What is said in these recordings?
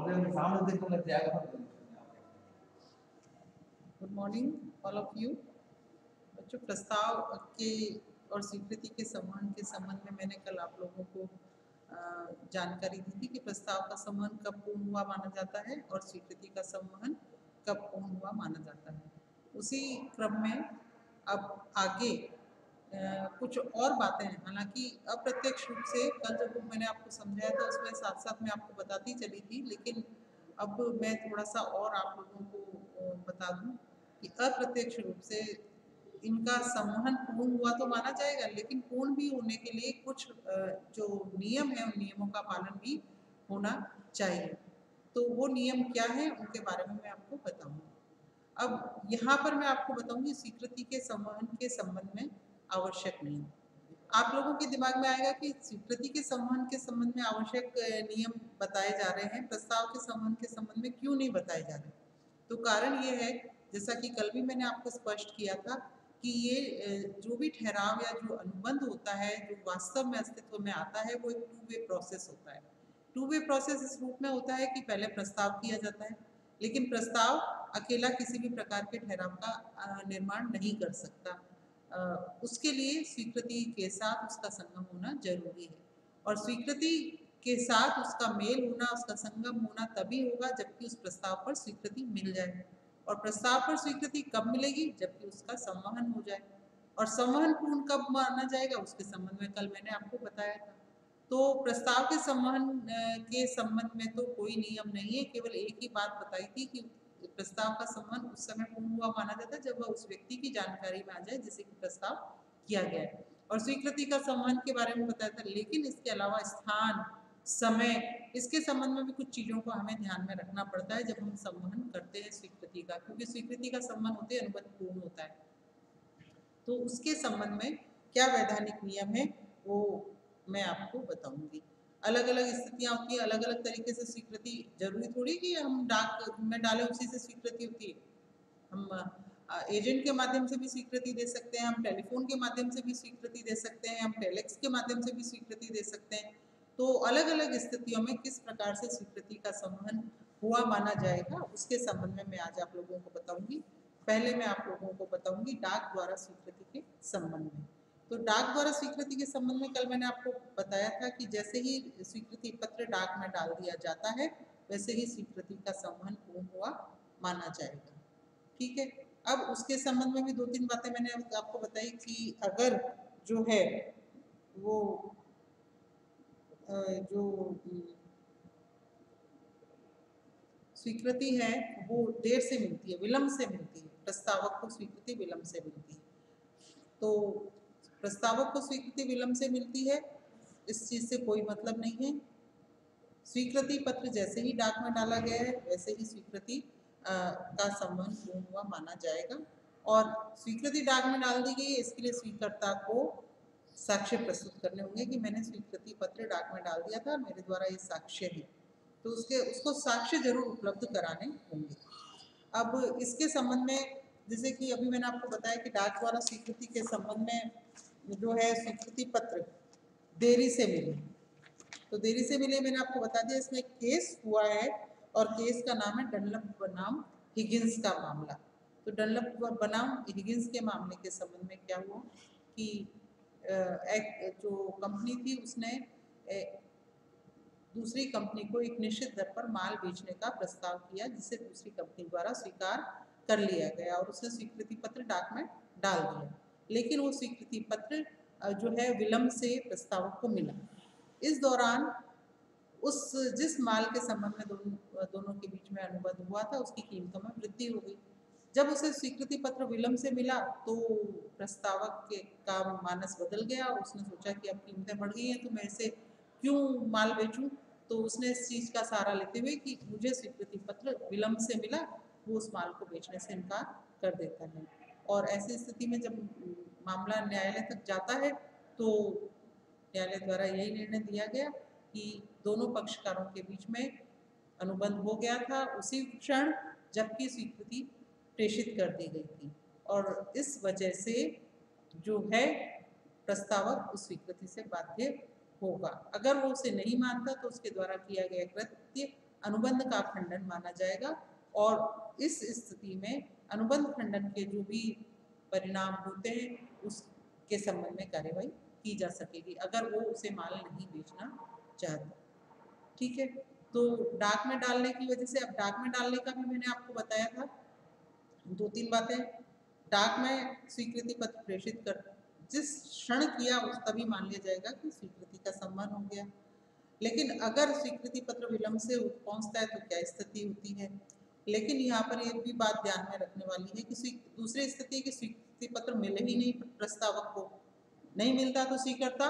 Good morning all of you बच्चों। प्रस्ताव के और स्वीकृति के संवहन के संबंध में मैंने कल आप लोगों को जानकारी दी थी कि प्रस्ताव का संवहन कब पूर्ण हुआ माना जाता है और स्वीकृति का संवहन कब पूर्ण हुआ माना जाता है। उसी क्रम में अब आगे कुछ और बातें हैं। हालांकि अप्रत्यक्ष रूप से कल जब मैंने आपको समझाया था उसमें साथ साथ मैं आपको बताती चली थी, लेकिन अब मैं थोड़ा सा और आप लोगों को बता दूं कि अप्रत्यक्ष रूप से इनका संवहन पूर्ण हुआ तो माना जाएगा, लेकिन पूर्ण भी होने के लिए कुछ जो नियम है उन नियमों का पालन भी होना चाहिए। तो वो नियम क्या है उनके बारे में मैं आपको बताऊंगी। अब यहाँ पर मैं आपको बताऊंगी स्वीकृति के संवहन के संबंध में आवश्यक नियम। आप लोगों के दिमाग में आएगा कि स्वीकृति के संवहन के संबंध में आवश्यक नियम बताए जा रहे हैं, प्रस्ताव के संवहन के संबंध में क्यों नहीं बताए जा रहे? तो कारण ये है, जैसा कि कल भी मैंने आपको स्पष्ट किया था कि ये जो भी ठहराव या जो अनुबंध होता है जो वास्तव में अस्तित्व में आता है वो एक टू वे प्रोसेस होता है। टू वे प्रोसेस इस रूप में होता है कि पहले प्रस्ताव किया जाता है, लेकिन प्रस्ताव अकेला किसी भी प्रकार के ठहराव का निर्माण नहीं कर सकता। उसके लिए स्वीकृति के साथ उसका संगम होना जरूरी है, और स्वीकृति के साथ उसका मेल होना, उसका संगम होना तभी होगा जबकि उस प्रस्ताव पर स्वीकृति मिल जाए। और प्रस्ताव पर स्वीकृति कब मिलेगी? जबकि उसका संवहन हो जाए। और संवहन पूर्ण कब माना जाएगा उसके संबंध में कल मैंने आपको बताया था। तो प्रस्ताव के संवहन के संबंध में तो कोई नियम नहीं है, केवल एक ही बात बताई थी कि प्रस्ताव का संवहन उस समय पूर्ण हुआ माना जाता है जब वह उस व्यक्ति की जानकारी में आ जाए जिसे कि प्रस्ताव किया गया है। और स्वीकृति का संवहन के बारे में बताया था, लेकिन इसके अलावा स्थान, समय, इसके संबंध में भी कुछ चीज़ों को हमें ध्यान में रखना पड़ता है जब हम संवहन करते हैं स्वीकृति का, क्योंकि स्वीकृति का संवहन होते ही अनुबंध पूर्ण होता है। तो उसके संबंध में क्या वैधानिक नियम है वो मैं आपको बताऊंगी। अलग अलग स्थितियां होती है, अलग अलग तरीके से स्वीकृति, जरूरी थोड़ी कि हम डाक में डालें उसी से स्वीकृति होती है। हम एजेंट के माध्यम से भी स्वीकृति दे सकते हैं, हम टेलीफोन के माध्यम से भी स्वीकृति दे सकते हैं, हम टेलेक्स के माध्यम से भी स्वीकृति दे सकते हैं। तो अलग अलग स्थितियों में किस प्रकार से स्वीकृति का संवहन हुआ माना जाएगा उसके संबंध में मैं आज आप लोगों को बताऊंगी। पहले मैं आप लोगों को बताऊंगी डाक द्वारा स्वीकृति के संबंध में। तो डाक द्वारा स्वीकृति के संबंध में कल मैंने आपको बताया था कि जैसे ही स्वीकृति पत्र डाक में डाल दिया जाता है वैसे ही स्वीकृति का संवहन पूर्ण हुआ माना जाएगा। ठीक है। अब उसके संबंध में भी दो तीन बातें मैंने आपको बताई कि अगर जो है वो जो स्वीकृति है वो देर से मिलती है, विलंब से मिलती है, प्रस्तावक को स्वीकृति विलंब से मिलती है। तो प्रस्तावक को स्वीकृति विलंब से मिलती है, इस चीज से कोई मतलब नहीं है। स्वीकृति पत्र जैसे ही डाक में डाला गया है वैसे ही स्वीकृति का संवहन पूर्ण हुआ माना जाएगा। और स्वीकृति डाक में डाल दी गई है, इसके लिए स्वीकर्ता को साक्ष्य प्रस्तुत करने होंगे कि मैंने स्वीकृति पत्र डाक में डाल दिया था, मेरे द्वारा ये साक्ष्य है। तो उसको साक्ष्य जरूर उपलब्ध कराने होंगे। अब इसके संबंध में जैसे कि अभी मैंने आपको बताया कि डाक द्वारा स्वीकृति के संबंध में जो है स्वीकृति पत्र देरी से मिले, तो देरी से मिले मैंने आपको बता दिया। इसमें केस हुआ है और केस का नाम है डनलप बनाम हिगिंस का मामला। तो डनलप बनाम हिगिंस के मामले के संबंध में क्या हुआ कि एक जो कंपनी थी उसने दूसरी कंपनी को एक निश्चित दर पर माल बेचने का प्रस्ताव किया, जिसे दूसरी कंपनी द्वारा स्वीकार कर लिया गया और उसने स्वीकृति पत्र डाक में डाल दिया। लेकिन वो स्वीकृति पत्र जो है विलंब से प्रस्तावक को मिला। इस दौरान जिस माल के संबंध में दोनों के बीच में अनुबंध हुआ था उसकी कीमतों में वृद्धि हो गई। जब उसे स्वीकृति पत्र विलंब से मिला तो प्रस्तावक का मानस बदल गया और उसने सोचा कि अब कीमतें बढ़ गई हैं तो मैं इसे क्यों माल बेचूं। तो उसने इस चीज का सहारा लेते हुए कि मुझे स्वीकृति पत्र विलंब से मिला, वो उस माल को बेचने से इनकार कर देता है। और ऐसी स्थिति में जब मामला न्यायालय तक जाता है तो न्यायालय द्वारा यही निर्णय दिया गया कि दोनों पक्षकारों के बीच में अनुबंध हो गया था उसी क्षण जबकि स्वीकृति प्रेषित कर दी गई थी, और इस वजह से जो है प्रस्तावक उस स्वीकृति से बाध्य होगा। अगर वो उसे नहीं मानता तो उसके द्वारा किया गया कृत्य अनुबंध का खंडन माना जाएगा और इस स्थिति में अनुबंध खंडन के जो भी परिणाम होते हैं उसके संबंध में कार्यवाही की जा सकेगी अगर वो उसे माल नहीं बेचना चाहता। ठीक है, तो डाक में डालने की वजह से, अब डाक में डालने का भी मैंने आपको बताया था 2-3 बातें। डाक में स्वीकृति पत्र प्रेषित कर जिस क्षण किया उस तभी मान लिया जाएगा कि स्वीकृति का सम्मान हो गया। लेकिन अगर स्वीकृति पत्र विलंब से पहुंचता है तो क्या स्थिति होती है। लेकिन यहाँ पर एक भी बात ध्यान में रखने वाली है कि दूसरी स्थिति की स्वीकृति पत्र मिले ही नहीं, प्रस्तावक को नहीं मिलता तो स्वीकर्ता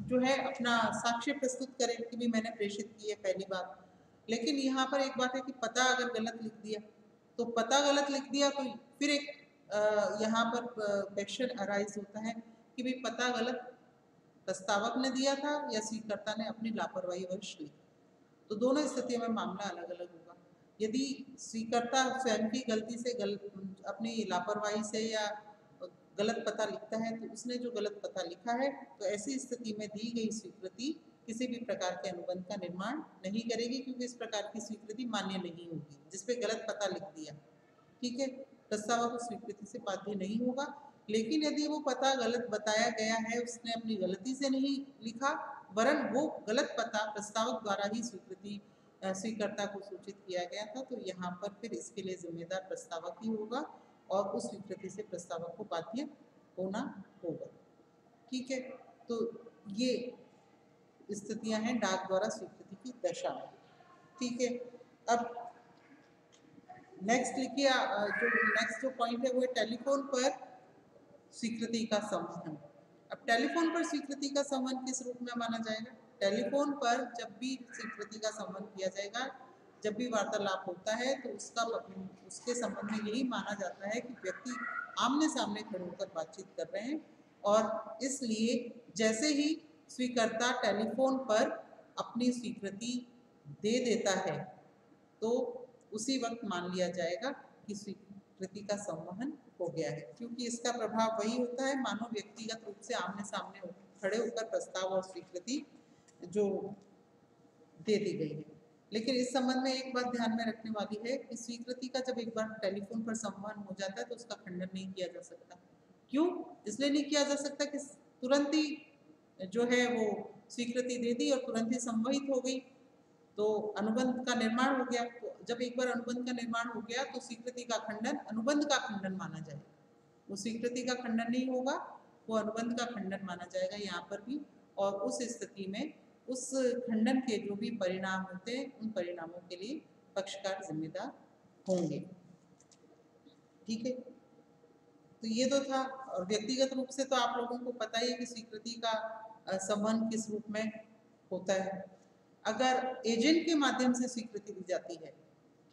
जो है अपना साक्ष्य प्रस्तुत करे कि भी मैंने प्रेषित की है, पहली बात। लेकिन यहाँ पर एक बात है कि पता अगर गलत लिख दिया तो पता गलत लिख दिया तो फिर एक यहाँ पर क्वेश्चन अराइज होता है कि भाई पता गलत प्रस्तावक ने दिया था या स्वीकर्ता ने अपनी लापरवाही वश लिखा, तो दोनों स्थितियों में मामला अलग अलग होगा। यदि स्वीकर्ता स्वयं की गलती से अपनी लापरवाही से या गलत पता लिखता है तो उसने जो गलत पता लिखा है तो ऐसी स्थिति में दी गई स्वीकृति किसी भी प्रकार के अनुबंध का निर्माण नहीं करेगी, क्योंकि इस प्रकार की स्वीकृति मान्य नहीं होगी जिसपे गलत पता लिख दिया। ठीक है, प्रस्तावक उस स्वीकृति से बाध्य नहीं होगा। लेकिन यदि वो पता गलत बताया गया है, उसने अपनी गलती से नहीं लिखा वरन वो गलत पता प्रस्तावक द्वारा ही स्वीकर्ता को सूचित किया गया था, तो यहाँ पर फिर इसके लिए जिम्मेदार प्रस्तावक ही होगा और उस स्वीकृति से प्रस्तावक को बाध्य होना होगा। ठीक है, तो ये स्थितियां हैं डाक द्वारा स्वीकृति की दशा में। ठीक है, अब नेक्स्ट लिखिए, जो पॉइंट है वो टेलीफोन पर स्वीकृति का संवहन। अब टेलीफोन पर स्वीकृति का संवहन किस रूप में माना जाएगा। टेलीफोन पर जब भी स्वीकृति का संवहन किया जाएगा, जब भी वार्तालाप होता है तो उसके संबंध में यही माना जाता है कि व्यक्ति आमने सामने खड़े होकर बातचीत कर रहे हैं और इसलिए जैसे ही स्वीकर्ता टेलीफोन पर अपनी स्वीकृति दे देता है तो उसी वक्त मान लिया जाएगा कि स्वीकृति का संवहन हो गया है, क्योंकि इसका प्रभाव वही होता है मानो व्यक्तिगत रूप से आमने सामने खड़े होकर प्रस्ताव और स्वीकृति जो दे दी गई है। लेकिन इस संबंध में एक बात ध्यान में रखने वाली है कि स्वीकृति का जब एक बार टेलीफोन पर संवहन हो जाता है तो उसका खंडन नहीं किया जा सकता। क्यों? इसलिए नहीं किया जा सकता कि तुरंत ही जो है वो स्वीकृति दे दी और तुरंत ही संवहित हो गई तो अनुबंध का निर्माण हो गया। तो जब एक बार अनुबंध का निर्माण हो गया तो स्वीकृति का खंडन अनुबंध का खंडन माना जाएगा, वो स्वीकृति का खंडन नहीं होगा, वो अनुबंध का खंडन माना जाएगा यहाँ पर भी। और उस स्थिति में उस खंडन के जो भी परिणाम होते हैं उन परिणामों के लिए पक्षकार जिम्मेदार होंगे। ठीक है, तो ये तो था। और व्यक्तिगत रूप से तो आप लोगों को पता ही है कि स्वीकृति का संबंध किस रूप में होता है। अगर एजेंट के माध्यम से स्वीकृति दी जाती है,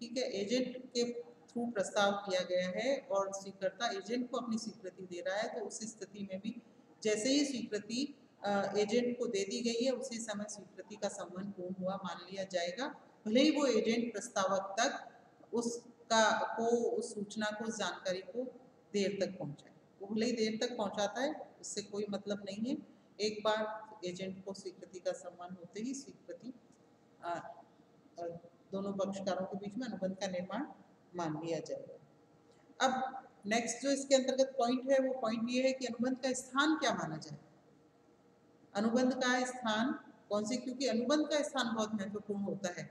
ठीक है, एजेंट के थ्रू प्रस्ताव किया गया है और स्वीकर्ता एजेंट को अपनी स्वीकृति दे रहा है, तो उस स्थिति में भी जैसे ही स्वीकृति एजेंट को दे दी गई है उसी समय स्वीकृति का संबंध पूर्ण हुआ मान लिया जाएगा, भले ही वो एजेंट प्रस्तावक तक उस सूचना को, उस जानकारी को देर तक पहुंचाए। वो भले ही देर तक पहुंचाता है, उससे कोई मतलब नहीं है। एक बार एजेंट को स्वीकृति का सम्मान होते ही स्वीकृति दोनों पक्षकारों के बीच में अनुबंध का निर्माण मान लिया जाएगा। अब नेक्स्ट जो इसके अंतर्गत पॉइंट है वो पॉइंट ये है कि अनुबंध का स्थान क्या माना जाए। अनुबंध का स्थान कौन से, क्योंकि अनुबंध का स्थान बहुत महत्वपूर्ण होता है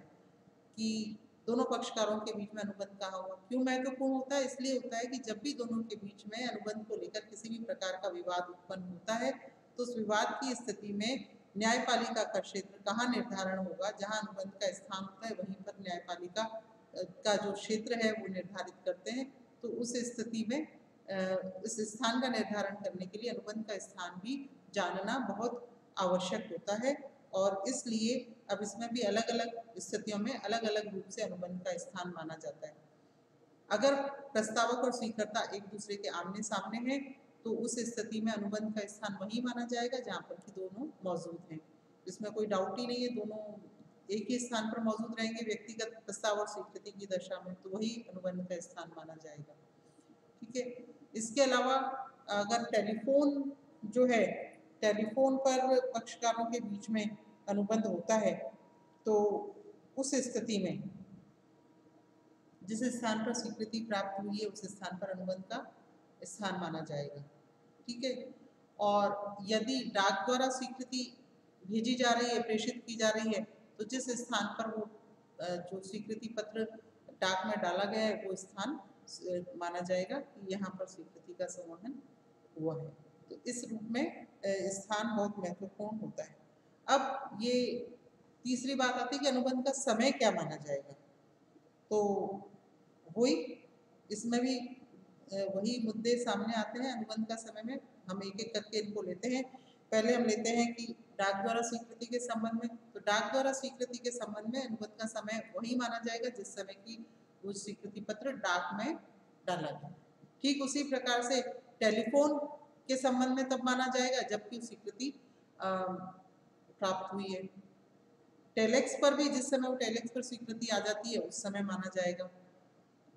कि दोनों पक्षकारों के बीच में अनुबंध कहाँ हुआ। क्यों महत्वपूर्ण होता है? इसलिए होता है कि जब भी दोनों के बीच में अनुबंध को लेकर किसी भी प्रकार का विवाद उत्पन्न होता है तो उस विवाद की स्थिति में न्यायपालिका का क्षेत्र कहाँ निर्धारण होगा, जहाँ अनुबंध का स्थान होता है वहीं पर न्यायपालिका का जो क्षेत्र है वो निर्धारित करते हैं। तो उस स्थिति में इस स्थान का निर्धारण करने के लिए अनुबंध का स्थान भी जानना बहुत आवश्यक होता है और इसलिए अब इसमें भी अलग अलग स्थितियों में अलग अलग रूप से अनुबंध का स्थान माना जाता है। अगर प्रस्तावक और स्वीकर्ता एक दूसरे के आमने सामने हैं तो उस स्थिति में अनुबंध का स्थान वही माना जाएगा जहाँ पर कि दोनों मौजूद हैं। इसमें कोई डाउट ही नहीं है, दोनों एक ही स्थान पर मौजूद रहेंगे व्यक्तिगत प्रस्ताव और स्वीकृति की दशा में, तो वही अनुबंध का स्थान माना जाएगा। ठीक है, इसके अलावा अगर टेलीफोन जो है, टेलीफोन पर पक्षकारों के बीच में अनुबंध होता है तो उस स्थिति में जिस स्थान पर स्वीकृति प्राप्त हुई है उस स्थान पर अनुबंध का स्थान माना जाएगा। ठीक है। और यदि डाक द्वारा स्वीकृति भेजी जा रही है, प्रेषित की जा रही है, तो जिस स्थान पर वो जो स्वीकृति पत्र डाक में डाला गया है वो स्थान माना जाएगा कि यहाँ पर स्वीकृति का संवहन हुआ है। तो इस रूप में स्थान बहुत महत्वपूर्ण होता है। अब ये तीसरी बात आती है कि अनुबंध का समय क्या माना जाएगा। तो वही इसमें भी वही मुद्दे सामने आते हैं। अनुबंध का समय में हम एक एक करके इनको लेते हैं। पहले हम लेते हैं कि डाक द्वारा स्वीकृति के संबंध में, तो डाक द्वारा स्वीकृति के संबंध में अनुबंध का समय वही माना जाएगा जिस समय की वो स्वीकृति पत्र डाक में डाला गया। ठीक उसी प्रकार से टेलीफोन के संबंध में तब माना जाएगा जबकि स्वीकृति प्राप्त हुई है। टेलेक्स पर भी जिस समय वो टेलेक्स पर स्वीकृति आ जाती है उस समय माना जाएगा।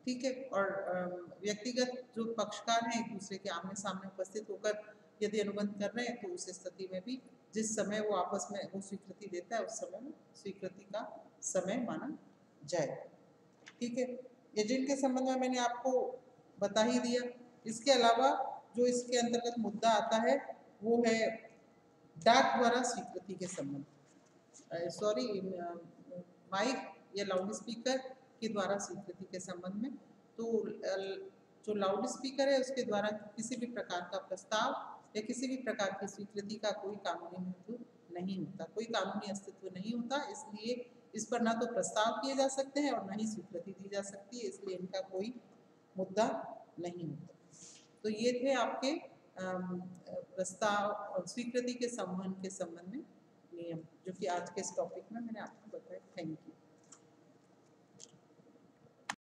ठीक है। और व्यक्तिगत जो पक्षकार हैं एक दूसरे के आमने सामने उपस्थित होकर यदि अनुबंध कर रहे हैं तो उस स्थिति में भी जिस समय वो आपस में वो स्वीकृति देता है उस समय में स्वीकृति का समय माना जाएगा। ठीक है। एजेंट के संबंध में मैंने आपको बता ही दिया। इसके अलावा जो इसके अंतर्गत मुद्दा आता है वो है डाक द्वारा स्वीकृति के संबंध, सॉरी माइक या लाउड स्पीकर के द्वारा स्वीकृति के संबंध में। तो जो लाउड स्पीकर है उसके द्वारा किसी भी प्रकार का प्रस्ताव या किसी भी प्रकार की स्वीकृति का कोई कानूनी महत्व नहीं होता, कोई कानूनी अस्तित्व नहीं होता। इसलिए इस पर ना तो प्रस्ताव किए जा सकते हैं और ना ही स्वीकृति दी जा सकती है, इसलिए इनका कोई मुद्दा नहीं होता। तो ये थे आपके प्रस्ताव और स्वीकृति के संवहन के संबंध में नियम जो कि आज के इस टॉपिक में मैंने आपको बताया। Thank you.